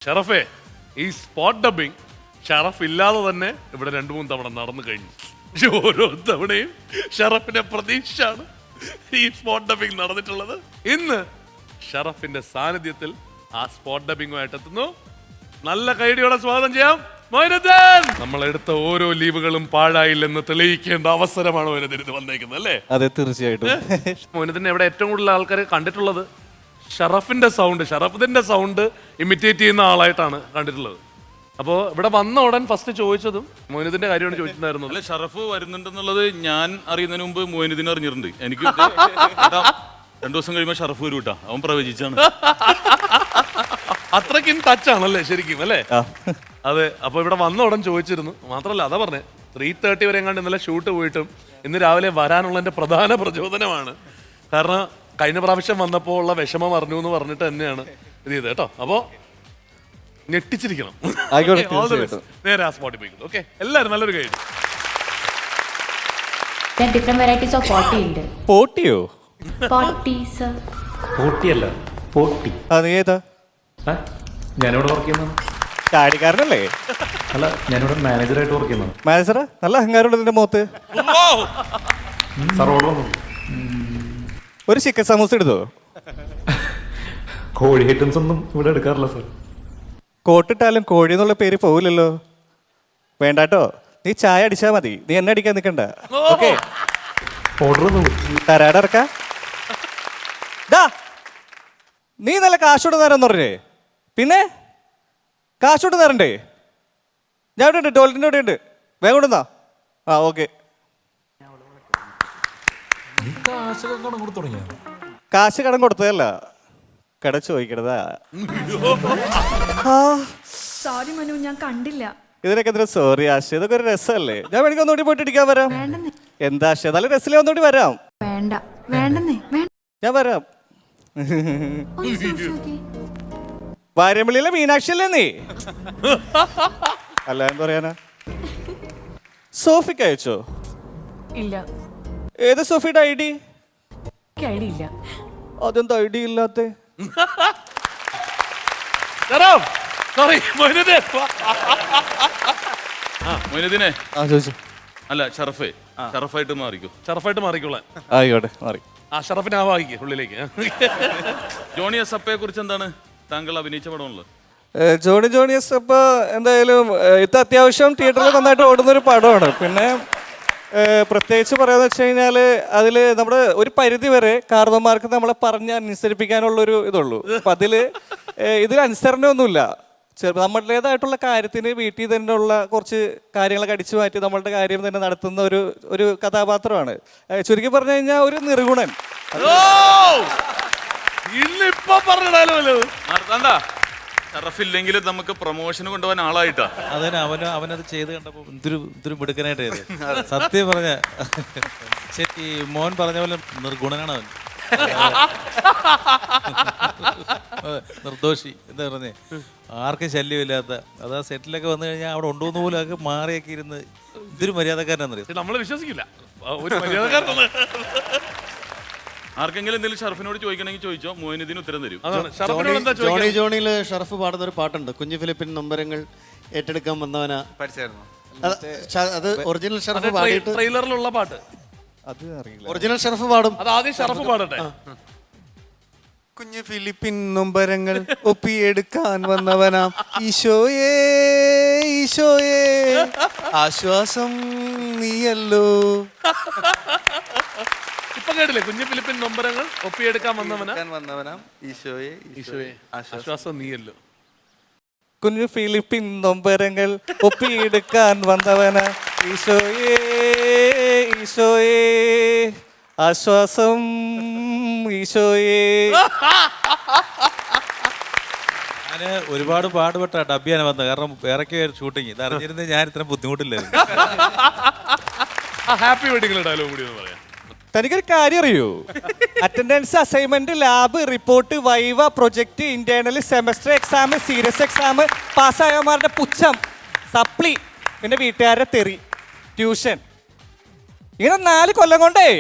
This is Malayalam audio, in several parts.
ഷറഫേ, ഈ സ്പോട്ട് ഡബിങ് ഷറഫ് ഇല്ലാതെ തന്നെ ഇവിടെ 2-3 തവണ നടന്നു കഴിഞ്ഞു. ഓരോ തവണയും ഷറഫിന്റെ പ്രതീക്ഷയാണ് ഈ സ്പോട്ട് ഡബിങ് നടന്നിട്ടുള്ളത്. ഇന്ന് ഷറഫിന്റെ സാന്നിധ്യത്തിൽ ആ സ്പോട്ട് ഡബിങ്ങുമായിട്ട് എത്തുന്നു. നല്ല കൈഡിയോടെ സ്വാഗതം ചെയ്യാം മൊയ്നുദ്ദീൻ. നമ്മൾ എടുത്ത ഓരോ ലീവുകളും പാഴായില്ലെന്ന് തെളിയിക്കേണ്ട അവസരമാണ് മൊയ്നുദ്ദീൻ ഇത് വന്നേക്കുന്നത്, അല്ലേ? അതെ, തീർച്ചയായിട്ടും. മൊയ്നുദ്ദീൻ എവിടെ ഏറ്റവും കൂടുതൽ ആൾക്കാർ കണ്ടിട്ടുള്ളത് ഷറഫിന്റെ സൗണ്ട് ഇമിറ്റേറ്റ് ചെയ്യുന്ന ആളായിട്ടാണ് കണ്ടിട്ടുള്ളത്. അപ്പോൾ ഇവിടെ വന്ന ഉടൻ ഫസ്റ്റ് ചോദിച്ചതും മൊയ്നുദ്ദീന്റെ കാര്യമാണ് ചോദിച്ചിട്ടുണ്ടായിരുന്നത്. അല്ല, ഷറഫ് വരുന്നുണ്ടെന്നുള്ളത് ഞാൻ അറിയുന്നതിന് മുമ്പ് മൊയ്നുദ്ദീൻ അറിഞ്ഞിട്ടുണ്ട്. എനിക്ക് 2 ദിവസം കഴിയുമ്പോൾ ഷറഫ് വരും കേട്ടാ, അവൻ പ്രവചിച്ചാണ്. അത്രയ്ക്കും ടച്ച് ആണല്ലേ ശരിക്കും, അല്ലേ? അതെ. അപ്പൊ ഇവിടെ വന്ന ഉടൻ ചോദിച്ചിരുന്നു. മാത്രല്ല, അതാ പറഞ്ഞേ 3:30 വരെ എങ്ങാണ്ട് ഇന്നലെ ഷൂട്ട് പോയിട്ടും ഇന്ന് രാവിലെ വരാനുള്ളതിന്റെ പ്രധാന പ്രചോദനമാണ്. കാരണം കഴിഞ്ഞ പ്രാവശ്യം വന്നപ്പോൾ ഉള്ള വിഷമം അറിഞ്ഞു എന്ന് പറഞ്ഞിട്ട് തന്നെയാണ് ഇത് ചെയ്തത് കേട്ടോ. അപ്പോ ഞെട്ടിച്ചിരിക്കണം. നേരെ ആ സ്പോട്ടിൽ പോയി. ഓക്കെ, എല്ലാവരും നല്ലൊരു കൈ. ഡിഫറെന്റ് വെറൈറ്റീസ് ഓഫ് പോട്ടി ഉണ്ട്. പോട്ടിയോ? പോട്ടീസ്. പോട്ടിയല്ല, പോട്ടി. അത് ഏതാ? ഞാനിവിടെ വർക്ക് ചെയ്യുന്നു. ചാടിക്കാരനല്ലേ? അല്ല, ഞാനിവിടെ മാനേജറായിട്ട് വർക്ക് ചെയ്യുന്നു. മാനേജറാ? നല്ല അഹങ്കാരമുണ്ട് നിന്റെ മുഖത്ത്. സാർ ഓർഡർ വന്നു. ഒരു ചിക്കൻ സമൂസ എടുത്തോ? കോഴി ഐറ്റംസ് ഒന്നും ഇവിടെ എടുക്കാറില്ല സാർ. കോട്ടിട്ടാലും കോഴി എന്നുള്ള പേര് പോവില്ലല്ലോ. വേണ്ടാട്ടോ, നീ ചായ അടിച്ചാ മതി, നീ എന്നെ അടിക്കാൻ നിൽക്കണ്ട. ഓക്കെ, ഓർഡർ വന്നു. തരാടെ ഇറക്കാ. നീ നല്ല കാശോട്ട് തരാന്ന് പറഞ്ഞേ, പിന്നെ കാശോട്ട് തരണ്ടേ? ഞാൻ ഇവിടെ ഉണ്ട്, ടോയ്ലറ്റിൻ്റെ ഇവിടെ ഉണ്ട്, വേഗം കൊണ്ടുവന്നാ. ആ, ഓക്കെ. കാശ് കടം കൊടുത്തതല്ല, കട ചോദിക്കണതാ. സോറി മനു, ഞാൻ കണ്ടില്ല. ഇതിനൊക്കെ എന്തിനാ സോറി ആശ? ഇതൊക്കെ ഒരു രസമല്ലേ? ഞാൻ വേണമെങ്കിൽ ഒന്നുകൂടി പോയിട്ട് ഇടിക്കാൻ വരാം. എന്താ ആശ, നല്ല രസമില്ലേ? ഒന്നുകൂടി വരാം. വേണ്ട, വേണ്ടെന്നേ, ഞാൻ വരാം. വാര്യമ്പള്ളിയിലെ മീനാക്ഷി അല്ലേ നീ? അല്ല, എന്താ പറയാനാ? സോഫിക്ക് അയച്ചോ? ഇല്ല. ഏത് സോഫിയുടെ ID? ഐഡിയ ഇല്ല. അതെന്താ ID ഇല്ലാത്ത? മൊയ്നുദ്ദീനെ, ചോദിച്ചു. അല്ല ഷറഫായിട്ട് മാറിക്കോ. ഷറഫായിട്ട് മാറിക്കോളാൻ. ആയിക്കോട്ടെ, മാറി. ആ ഷറഫിനെ ആവാഹിക്ക് ഉള്ളിലേക്ക്. ജോണി എസ് കുറിച്ച് എന്താണ് താങ്കൾ അഭിനയിച്ച പടമുള്ളത്? ജോണി എസ് അപ്പൊ എന്തായാലും ഇത് അത്യാവശ്യം തിയേറ്ററിൽ നന്നായിട്ട് ഓടുന്നൊരു പടമാണ്. പിന്നെ പ്രത്യേകിച്ച് പറയാന്ന് വെച്ച് കഴിഞ്ഞാൽ അതിൽ നമ്മുടെ ഒരു പരിധി വരെ കാർന്നോന്മാർക്ക് നമ്മളെ പറഞ്ഞ് അനുസരിപ്പിക്കാനുള്ളൊരു ഇതുള്ളൂ. അപ്പം ഇതിൽ അനുസരണമൊന്നുമില്ല. നമ്മുടേതായിട്ടുള്ള കാര്യത്തിന് വീട്ടിൽ തന്നെ ഉള്ള കുറച്ച് കാര്യങ്ങളൊക്കെ അടിച്ചു മാറ്റി നമ്മളുടെ കാര്യം തന്നെ നടത്തുന്ന ഒരു കഥാപാത്രമാണ്. ചുരുക്കി പറഞ്ഞു കഴിഞ്ഞാൽ ഒരു നിർഗുണൻ. ഷറഫില്ലെങ്കിൽ നമുക്ക് പ്രൊമോഷന് കൊണ്ടുപോകാൻ ആളായിട്ടാ. അതന്നെ, അവനത് ചെയ്ത് കണ്ടപ്പോൾ ഇതൊരു മിടുക്കനായിട്ട് സത്യം പറഞ്ഞ ശരി. മോൻ പറഞ്ഞ പോലെ നിർഗുണനാണ് അവൻ. നിർദോഷി എന്താ പറഞ്ഞേ, ആർക്കും ശല്യമില്ലാത്ത. അതാ സെറ്റിലൊക്കെ വന്നു കഴിഞ്ഞാൽ അവിടെ ഉണ്ടോന്ന് പോലും ഒക്കെ മാറിയൊക്കെ ഇരുന്ന് ഇതൊരു മര്യാദക്കാരനാണെന്നറിയാം. നമ്മള് വിശ്വസിക്കില്ല ഒരു മര്യാദക്കാരനാണ്. ആർക്കെങ്കിലും എന്തെങ്കിലും ഷറഫിനോട് ചോദിക്കണമെങ്കിൽ ചോദിച്ചോ, മൊയ്നുദ്ദീൻ ഉത്തരം തരും. ജോണിയിൽ ഷറഫ് പാടുന്ന ഒരു പാട്ടുണ്ട്, കുഞ്ഞു ഫിലിപ്പിൻ നൊമ്പരങ്ങൾ ഏറ്റെടുക്കാൻ വന്നവനാ. അത് ഒറിജിനൽ ഷറഫ് പാടിയിട്ട് ട്രെയിലറിലുള്ള പാട്ട് അത് അറിയില്ല. ഒറിജിനൽ ഷറഫ് പാടും. അത് ആദ്യം ഷറഫ് പാടട്ടെ. കുഞ്ഞു ഫിലിപ്പിൻ നൊമ്പരങ്ങൾ ഒപ്പിയെടുക്കാൻ വന്നവനാം ഈശോയേ ഈശോയേ ആശ്വാസം നീയല്ലോ. ഇപ്പൊ കേട്ടില്ലേ? കുഞ്ഞു ഫിലിപ്പിൻ നൊമ്പരങ്ങൾ ഒപ്പിയെടുക്കാൻ വന്നവനാം ഈശോയെ ഈശോയെ ആശ്വാസം നീയല്ലോ. കുഞ്ഞു ഫിലിപ്പിൻ നൊമ്പരങ്ങൾ ഒപ്പിയെടുക്കാൻ വന്നവനാ ഈശോയേ ഈശോയേ ആശ്വാസം ഈശോയേ. ഞാന് ഒരുപാട് പാടുപെട്ട ഡബ്ബിയാണ് വന്നത്. കാരണം വേറൊക്കെ ഷൂട്ടിങ് ഇത് അറിഞ്ഞിരുന്നേ ഞാൻ ഇത്ര ബുദ്ധിമുട്ടില്ലായിരുന്നു. ഹാപ്പി വെഡിങ് ഡയലോഗ് കൂടി ഒന്ന് പറയാം. തനിക്കൊരു കാര്യം അറിയൂ? Attendance, assignment, lab, report, viva, project, internal, semester exam, serious exam, പാസ്സായവന്മാരുടെ പുച്ഛം, സപ്ലി, പിന്നെ വീട്ടുകാരുടെ തെറി, ട്യൂഷൻ, ഇങ്ങനെ 4 കൊല്ലം കൊണ്ടേ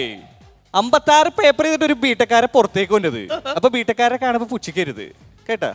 56 പേപ്പർ ചെയ്തിട്ട് ഒരു ബിടെക്കാരെ പുറത്തേക്ക് കൊണ്ടത്. അപ്പൊ ബിടെക്കാരെ കാണുമ്പോ പുച്ഛിക്കരുത് കേട്ടാ.